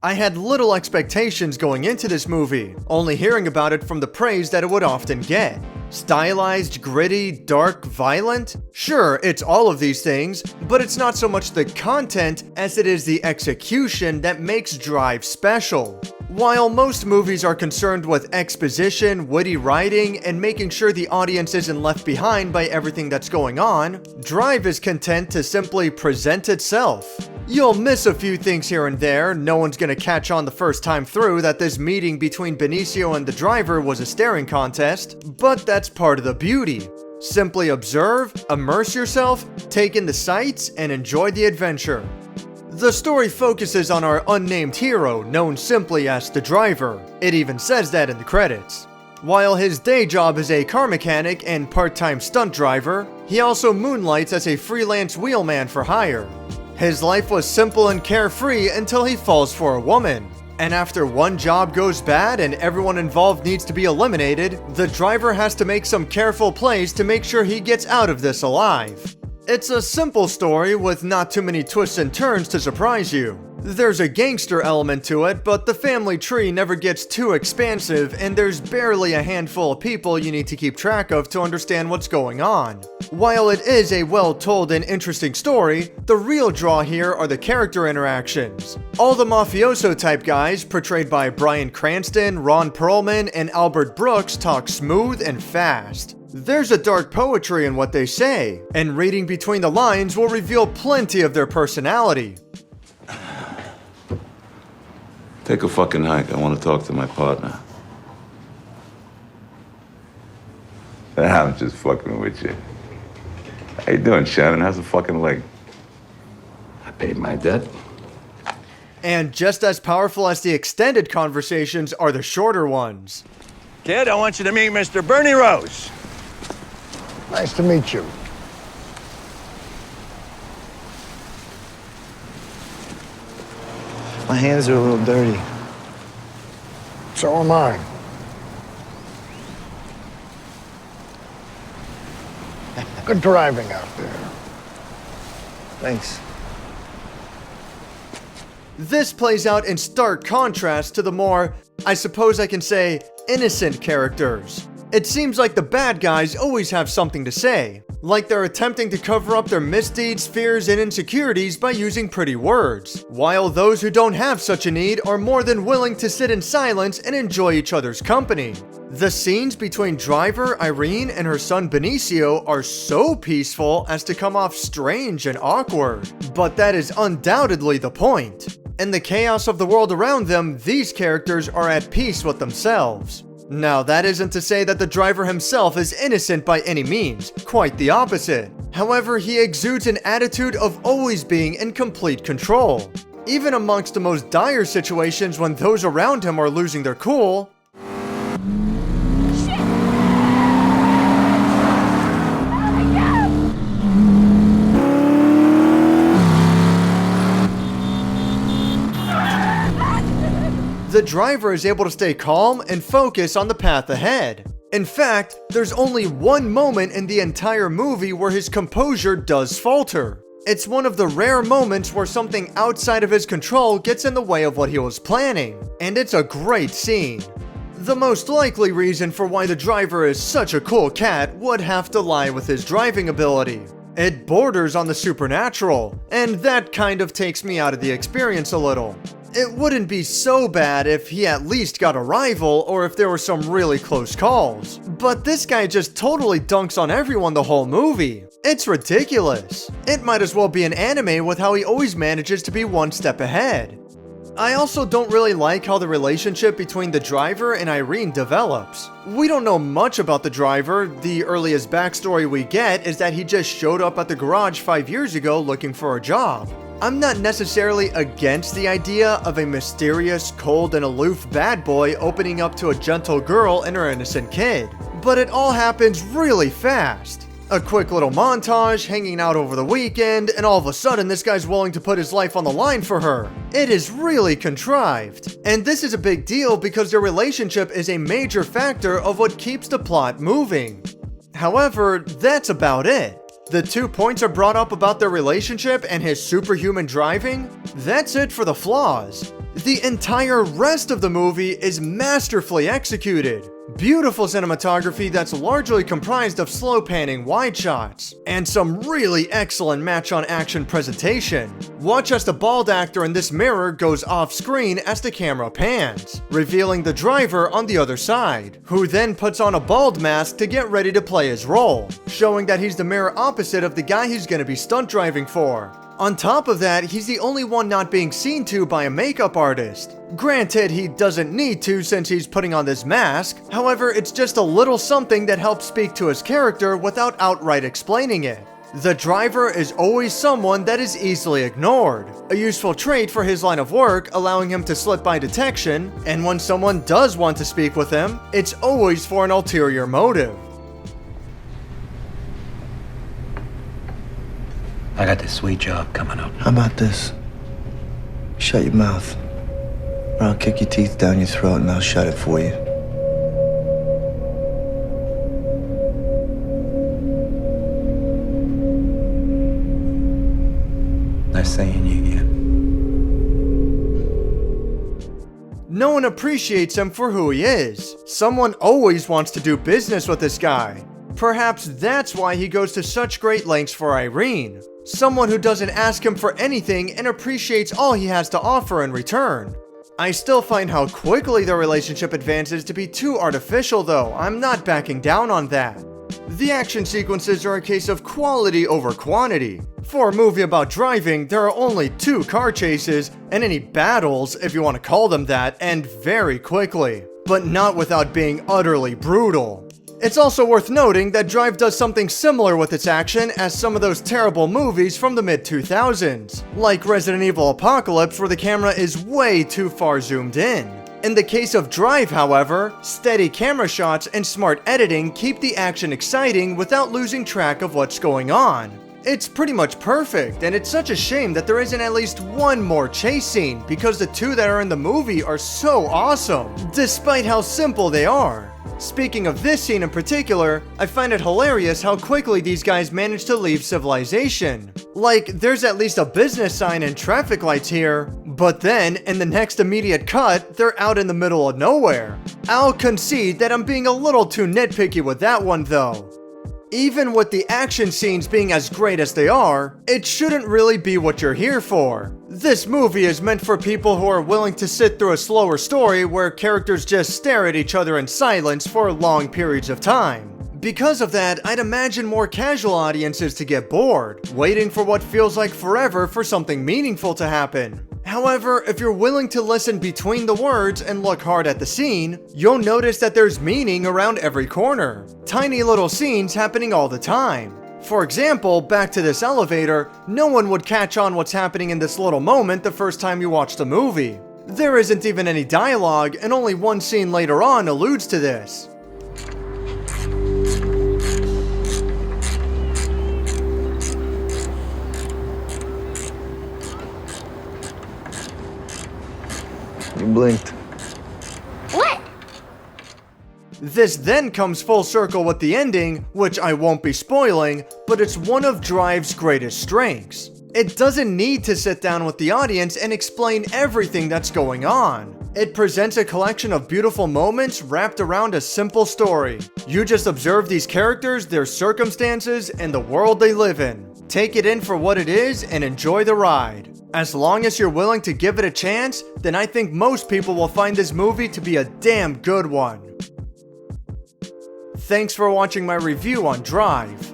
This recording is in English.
I had little expectations going into this movie, only hearing about it from the praise that it would often get. Stylized, gritty, dark, violent? Sure, it's all of these things, but it's not so much the content as it is the execution that makes Drive special. While most movies are concerned with exposition, witty writing, and making sure the audience isn't left behind by everything that's going on, Drive is content to simply present itself. You'll miss a few things here and there. No one's gonna catch on the first time through that this meeting between Benicio and the driver was a staring contest, but that's part of the beauty. Simply observe, immerse yourself, take in the sights, and enjoy the adventure. The story focuses on our unnamed hero, known simply as the driver. It even says that in the credits. While his day job is a car mechanic and part-time stunt driver, he also moonlights as a freelance wheelman for hire. His life was simple and carefree until he falls for a woman. And after one job goes bad and everyone involved needs to be eliminated, the driver has to make some careful plays to make sure he gets out of this alive. It's a simple story with not too many twists and turns to surprise you. There's a gangster element to it, but the family tree never gets too expansive and there's barely a handful of people you need to keep track of to understand what's going on. While it is a well-told and interesting story, the real draw here are the character interactions. All the mafioso type guys, portrayed by Bryan Cranston, Ron Perlman, and Albert Brooks, talk smooth and fast. There's a dark poetry in what they say, and reading between the lines will reveal plenty of their personality. Take a fucking hike. I want to talk to my partner. I'm just fucking with you. How you doing, Shannon? How's the fucking leg? I paid my debt. And just as powerful as the extended conversations are the shorter ones. Kid, I want you to meet Mr. Bernie Rose. Nice to meet you. My hands are a little dirty. So am I. Good driving out there. Thanks. This plays out in stark contrast to the more, I suppose I can say, innocent characters. It seems like the bad guys always have something to say, like they're attempting to cover up their misdeeds, fears, and insecurities by using pretty words, while those who don't have such a need are more than willing to sit in silence and enjoy each other's company. The scenes between driver Irene and her son Benicio are so peaceful as to come off strange and awkward, but that is undoubtedly the point. In the chaos of the world around them, these characters are at peace with themselves. Now, that isn't to say that the driver himself is innocent by any means, quite the opposite. However, he exudes an attitude of always being in complete control. Even amongst the most dire situations when those around him are losing their cool, the driver is able to stay calm and focus on the path ahead. In fact, there's only one moment in the entire movie where his composure does falter. It's one of the rare moments where something outside of his control gets in the way of what he was planning, and it's a great scene. The most likely reason for why the driver is such a cool cat would have to lie with his driving ability. It borders on the supernatural, and that kind of takes me out of the experience a little. It wouldn't be so bad if he at least got a rival or if there were some really close calls. But this guy just totally dunks on everyone the whole movie. It's ridiculous. It might as well be an anime with how he always manages to be one step ahead. I also don't really like how the relationship between the driver and Irene develops. We don't know much about the driver. The earliest backstory we get is that he just showed up at the garage 5 years ago looking for a job. I'm not necessarily against the idea of a mysterious, cold, and aloof bad boy opening up to a gentle girl and her innocent kid, but it all happens really fast. A quick little montage, hanging out over the weekend, and all of a sudden this guy's willing to put his life on the line for her. It is really contrived. And this is a big deal because their relationship is a major factor of what keeps the plot moving. However, that's about it. The 2 points are brought up about their relationship and his superhuman driving. That's it for the flaws. The entire rest of the movie is masterfully executed. Beautiful cinematography that's largely comprised of slow panning wide shots, and some really excellent match-on-action presentation. Watch as the bald actor in this mirror goes off-screen as the camera pans, revealing the driver on the other side, who then puts on a bald mask to get ready to play his role, showing that he's the mirror opposite of the guy he's gonna be stunt driving for. On top of that, he's the only one not being seen to by a makeup artist. Granted, he doesn't need to since he's putting on this mask, however, it's just a little something that helps speak to his character without outright explaining it. The driver is always someone that is easily ignored, a useful trait for his line of work, allowing him to slip by detection, and when someone does want to speak with him, it's always for an ulterior motive. I got this sweet job coming up. How about this? Shut your mouth, or I'll kick your teeth down your throat and I'll shut it for you. Nice seeing you again. No one appreciates him for who he is. Someone always wants to do business with this guy. Perhaps that's why he goes to such great lengths for Irene. Someone who doesn't ask him for anything and appreciates all he has to offer in return. I still find how quickly their relationship advances to be too artificial though. I'm not backing down on that. The action sequences are a case of quality over quantity. For a movie about driving, there are only 2 car chases, and any battles, if you want to call them that, end very quickly. But not without being utterly brutal. It's also worth noting that Drive does something similar with its action as some of those terrible movies from the mid-2000s, like Resident Evil Apocalypse where the camera is way too far zoomed in. In the case of Drive, however, steady camera shots and smart editing keep the action exciting without losing track of what's going on. It's pretty much perfect, and it's such a shame that there isn't at least one more chase scene because the 2 that are in the movie are so awesome, despite how simple they are. Speaking of this scene in particular, I find it hilarious how quickly these guys manage to leave civilization. Like, there's at least a business sign and traffic lights here, but then, in the next immediate cut, they're out in the middle of nowhere. I'll concede that I'm being a little too nitpicky with that one though. Even with the action scenes being as great as they are, it shouldn't really be what you're here for. This movie is meant for people who are willing to sit through a slower story where characters just stare at each other in silence for long periods of time. Because of that, I'd imagine more casual audiences to get bored, waiting for what feels like forever for something meaningful to happen. However, if you're willing to listen between the words and look hard at the scene, you'll notice that there's meaning around every corner. Tiny little scenes happening all the time. For example, back to this elevator, no one would catch on what's happening in this little moment the first time you watch the movie. There isn't even any dialogue, and only one scene later on alludes to this. You blinked. What? This then comes full circle with the ending, which I won't be spoiling, but it's one of Drive's greatest strengths. It doesn't need to sit down with the audience and explain everything that's going on. It presents a collection of beautiful moments wrapped around a simple story. You just observe these characters, their circumstances, and the world they live in. Take it in for what it is and enjoy the ride. As long as you're willing to give it a chance, then I think most people will find this movie to be a damn good one. Thanks for watching my review on Drive.